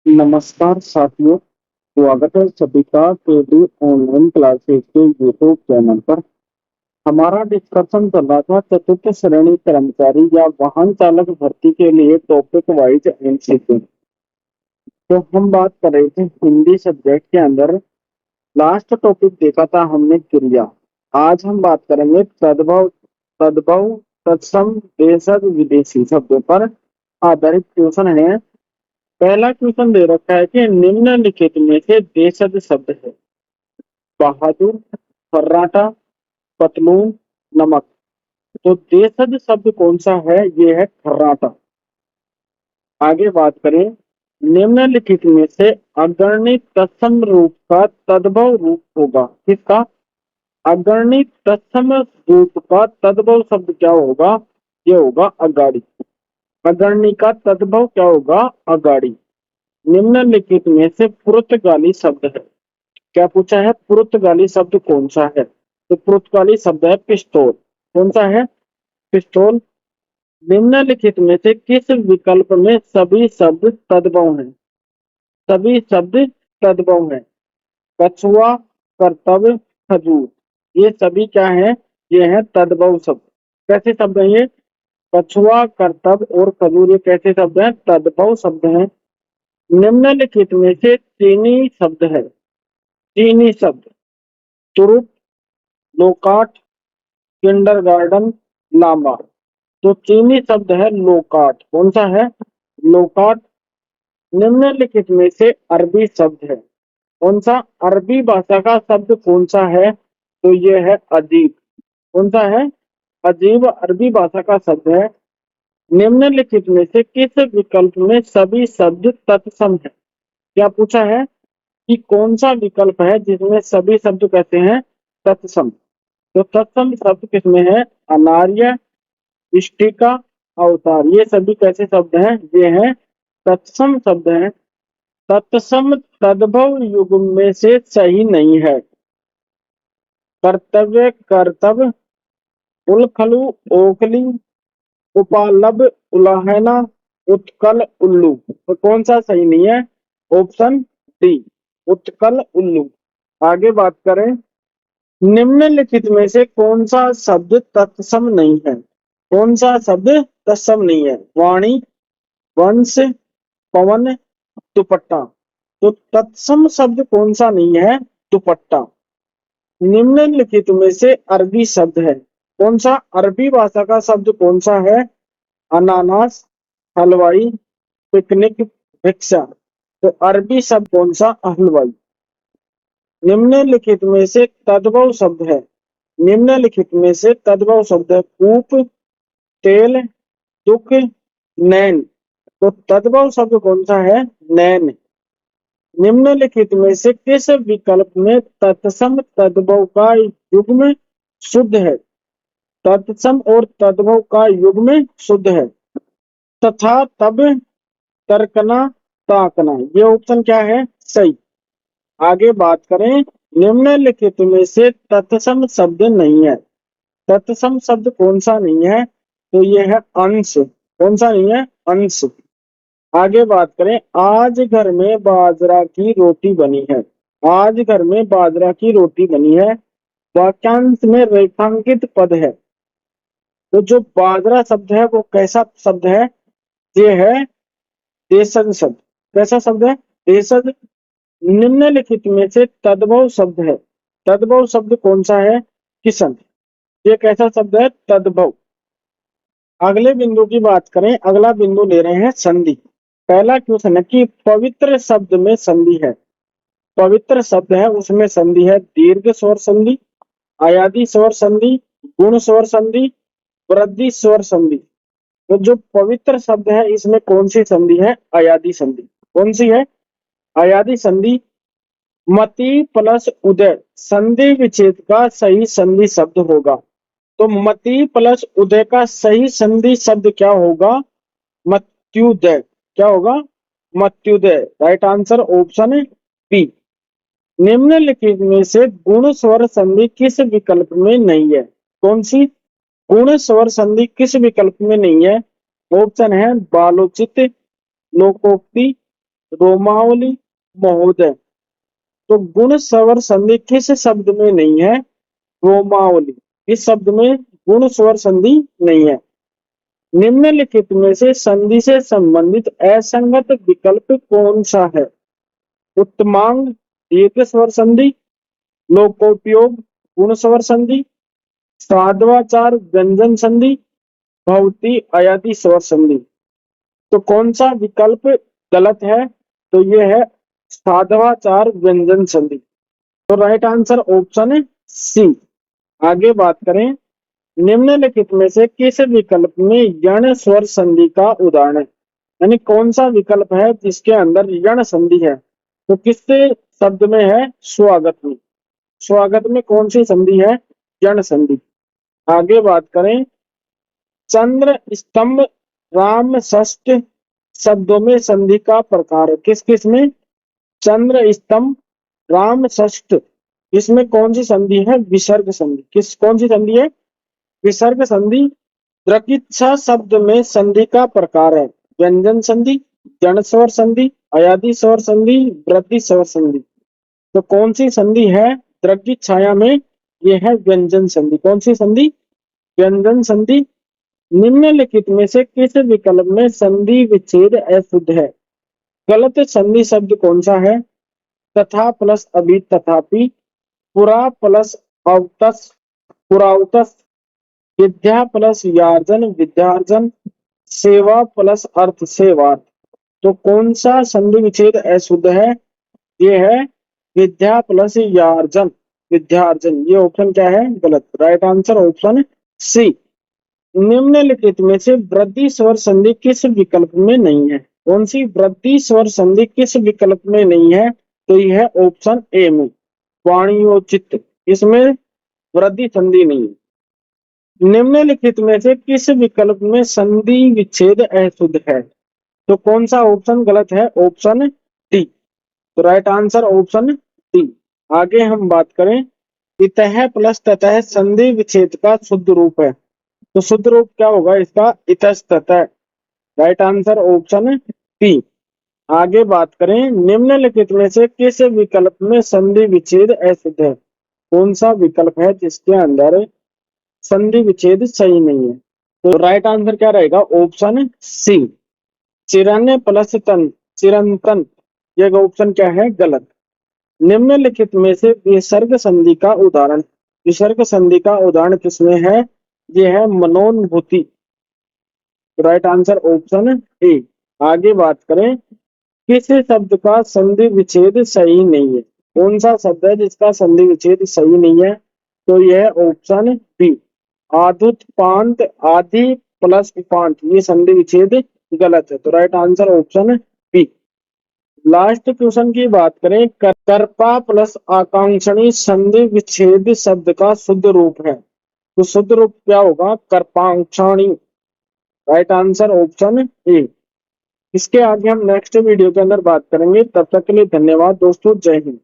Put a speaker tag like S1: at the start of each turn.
S1: नमस्कार साथियों, स्वागत है सभी का केडी ऑनलाइन क्लासेस के यूट्यूब चैनल पर। हमारा डिस्कशन चल रहा था चतुर्थ श्रेणी कर्मचारी या वाहन चालक भर्ती के लिए टॉपिक वाइज एमसीक्यू। तो हम बात कर रहे थे हिंदी सब्जेक्ट के अंदर। लास्ट टॉपिक देखा था हमने क्रिया। आज हम बात करेंगे तद्भव, तद्भव, तत्सम, देशज, विदेशी शब्दों पर आधारित क्वेश्चन है। पहला क्वेश्चन दे रखा है कि निम्नलिखित में से देशज शब्द है। बहादुर, फर्राटा, पतलून, नमक। तो देशज शब्द कौन सा है? ये है फर्राटा। आगे बात करें, निम्नलिखित में से अग्रणी तत्सम रूप का तद्भव रूप होगा किसका? अग्रणी तत्सम रूप का तद्भव शब्द क्या होगा? ये होगा अगाड़ी। अग्रणी का तद्भव क्या होगा? अगाड़ी। निम्नलिखित में से पुर्तगाली शब्द है। क्या पूछा है? पुर्तगाली शब्द कौन सा है? तो पुर्तगाली शब्द है पिस्तौल। कौन सा है? पिस्तौल। निम्नलिखित में से किस विकल्प में सभी शब्द तद्भव हैं? सभी शब्द तद्भव हैं। कछुआ, कर्तव्य, खजूर, ये सभी क्या है? ये है तद्भव शब्द। कैसे शब्द है ये? कछुआ, कर्तव्य और खजूर, ये कैसे शब्द हैं? तद्भव शब्द हैं। निम्नलिखित में से चीनी शब्द है। चीनी शब्द तुरुप, लोकाट, किंडरगार्टन, लामा। तो चीनी शब्द है लोकाट। कौन सा है? लोकाट। निम्नलिखित में से अरबी शब्द है। कौन सा? अरबी भाषा का शब्द कौन सा है? तो ये है अजीब। कौन सा है? अजीब अरबी भाषा का शब्द है। निम्नलिखित में से किस विकल्प में सभी शब्द तत्सम है? क्या पूछा है कि कौन सा विकल्प है जिसमें सभी शब्द कहते हैं तत्सम? तो तत्सम शब्द किसमें है? अनार्य, इष्टिका, अवतार, ये सभी कैसे शब्द हैं? ये हैं तत्सम शब्द हैं। तत्सम तद्भव युग में से सही नहीं है। कर्तव्य, कर्तव्य, उलखलु, ओखली, उपालब, उलाहना, उत्कल, उल्लू। तो कौन सा सही नहीं है? ऑप्शन डी, उत्कल, उल्लू। आगे बात करें, निम्नलिखित में से कौन सा शब्द तत्सम नहीं है? कौन सा शब्द तत्सम नहीं है? वाणी, वंश, पवन, दुपट्टा। तो तत्सम शब्द कौन सा नहीं है? दुपट्टा। निम्नलिखित में से अरबी शब्द है। कौन सा? अरबी भाषा का शब्द कौन सा है? अनानास, हलवाई, पिकनिक, भिक्षा। तो अरबी शब्द कौन सा? हलवाई। निम्नलिखित में से तद्भव शब्द है। निम्नलिखित में से तद्भव शब्द है कूप, तेल, दुख, नैन। तो तद्भव शब्द कौन सा है? नैन। निम्नलिखित में से किस विकल्प में तत्सम तद्भव का युग्म शुद्ध है? तत्सम और तद्भव का युग्म शुद्ध है। तथा, तब, तर्कना, ताकना, ये ऑप्शन क्या है? सही। आगे बात करें, निम्नलिखित में से तत्सम शब्द नहीं है। तत्सम शब्द कौन सा नहीं है? तो ये है अंश। कौन सा नहीं है? अंश। आगे बात करें, आज घर में बाजरा की रोटी बनी है। आज घर में बाजरा की रोटी बनी है। वाक्यांश में रेखांकित पद है। तो जो बाजरा शब्द है वो कैसा शब्द है? ये है देशज शब्द। कैसा शब्द है? देशज। निम्नलिखित में से तद्भव शब्द है। तद्भव शब्द कौन सा है? किशन। ये कैसा शब्द है? तद्भव। अगले बिंदु की बात करें, अगला बिंदु ले रहे हैं संधि। पहला क्वेश्चन है कि पवित्र शब्द में संधि है। पवित्र शब्द है उसमें संधि है दीर्घ स्वर संधि, अयादि स्वर संधि, गुण स्वर संधि, वृद्धि स्वर संधि। तो जो पवित्र शब्द है इसमें कौन सी संधि है? अयादि संधि। कौन सी है? अयादि संधि। मति प्लस उदय संधि विच्छेद का सही संधि शब्द होगा। तो मति प्लस उदय का सही संधि शब्द क्या होगा? मत्युदय। क्या होगा? मत्युदय। Right answer option B. निम्नलिखित में से गुण स्वर संधि किस विकल्प में नहीं है? कौन सी? गुण स्वर संधि किस विकल्प में नहीं है? ऑप्शन है बालोचित, लोकोक्ति, रोमावली महोदय। तो गुण स्वर संधि किस शब्द में नहीं है? रोमावली। इस शब्द में गुण स्वर संधि नहीं है। निम्नलिखित में से संधि से संबंधित असंगत विकल्प कौन सा है? उत्तमांग दीर्घ स्वर संधि, लोकोपयोग गुण स्वर संधि, साधवाचार व्यंजन संधि, भवती अयाति स्वर संधि। तो कौन सा विकल्प गलत है? तो ये है साधवाचार व्यंजन संधि। तो राइट आंसर ऑप्शन है सी। आगे बात करें, निम्नलिखित में से किस विकल्प में यण स्वर संधि का उदाहरण है? यानी कौन सा विकल्प है जिसके अंदर यण संधि है? तो किस शब्द में है? स्वागत में। स्वागत में कौन सी संधि है? यण संधि। आगे बात करें, चंद्र स्तंभ राम षष्ठ शब्दों में संधि का प्रकार है। किस किस में? चंद्र स्तंभ राम षष्ठ, इसमें कौन सी संधि है? विसर्ग संधि। किस कौन सी संधि है? विसर्ग संधि। द्रकिच्छा शब्द में संधि का प्रकार है व्यंजन संधि, जन स्वर संधि, अयादि स्वर संधि, वृद्धि स्वर संधि। तो कौन सी संधि है द्रकिच्छाया में? यह है व्यंजन संधि। कौन सी संधि? व्यंजन संधि। निम्नलिखित में से किस विकल्प में संधि विच्छेद अशुद्ध है? गलत संधि शब्द कौन सा है? तथा प्लस अभी तथापि, पुरा प्लस अवतस पुरावतस, विद्या प्लस यार्जन विद्यार्जन, सेवा प्लस अर्थ सेवार्थ। तो कौन सा संधि विच्छेद अशुद्ध है? ये है विद्या प्लस यार्जन विद्यार्जन। ये ऑप्शन क्या है? गलत। Right answer option C. निम्नलिखित में से वृद्धि स्वर संधि किस विकल्प में नहीं है? कौन सी वृद्धि स्वर संधि किस विकल्प में नहीं है? तो यह है ऑप्शन ए में वाणियोचित, इसमें वृद्धि संधि नहीं है। निम्नलिखित में से किस विकल्प में संधि विच्छेद अशुद्ध है? तो कौन सा ऑप्शन गलत है? Option D. तो राइट आंसर ऑप्शन डी। आगे हम बात करें, इतः प्लस ततः संधि विच्छेद का शुद्ध रूप है। तो शुद्ध रूप क्या होगा इसका? इतस्ततः। Right answer option B. आगे बात करें, निम्नलिखित में से किस विकल्प में संधि विच्छेद अशुद्ध है? कौन सा विकल्प है जिसके अंदर संधि विच्छेद सही नहीं है? तो राइट आंसर क्या रहेगा? ऑप्शन सी चिरन्य प्लस तन चिरंतन। यह ऑप्शन क्या है? गलत। निम्नलिखित में से विसर्ग संधि का उदाहरण, विसर्ग संधि का उदाहरण किसमें है? यह है मनोनुभूति। Right answer option A. आगे बात करें, किस शब्द का संधि विच्छेद सही नहीं है? कौन सा शब्द है जिसका संधि विच्छेद सही नहीं है? तो यह ऑप्शन बी आदुत्पांत आदि प्लस उपांत, ये संधि विच्छेद गलत है। तो right answer option B. Last question की बात करें, कर्पा प्लस आकांक्षणी संधि विच्छेद शब्द का शुद्ध रूप है। तो शुद्ध रूप क्या होगा? कर्पांक्षणी। Right answer option A. इसके आगे हम नेक्स्ट वीडियो के अंदर बात करेंगे। तब तक के लिए धन्यवाद दोस्तों। जय हिंद।